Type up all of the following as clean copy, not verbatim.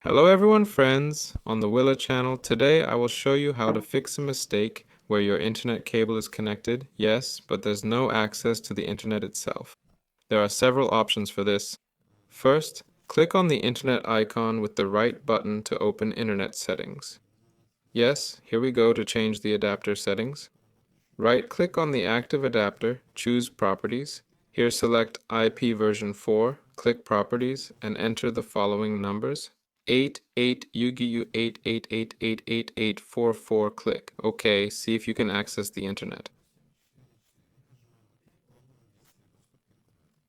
Hello everyone friends, on the Willa channel. Today I will show you how to fix a mistake where your internet cable is connected, yes, but there's no access to the internet itself. There are several options for this. First, click on the internet icon with the right button to open internet settings. Yes, here we go to change the adapter settings. Right-click on the active adapter, choose Properties. Here select IP version 4, click Properties, and enter the following numbers. 88 UGU 888888844, click OK. See if you can access the internet.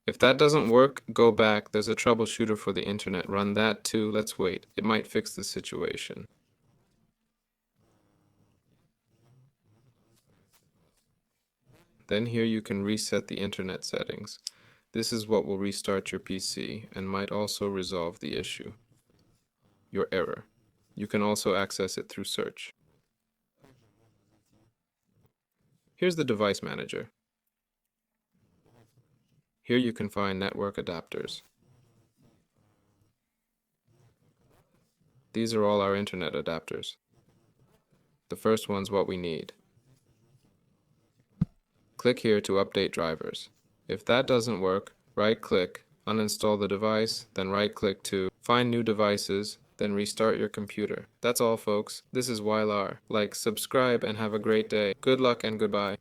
If that doesn't work, go back. There's a troubleshooter for the internet. Run that too. Let's wait. It might fix the situation. Then here you can reset the internet settings. This is what will restart your PC and might also resolve the issue. Your error. You can also access it through search. Here's the device manager. Here you can find network adapters. These are all our internet adapters. The first one's what we need. Click here to update drivers. If that doesn't work, right-click, uninstall the device, then right-click to find new devices, then restart your computer. That's all, folks. This is Wylar. Like, subscribe, and have a great day. Good luck and goodbye.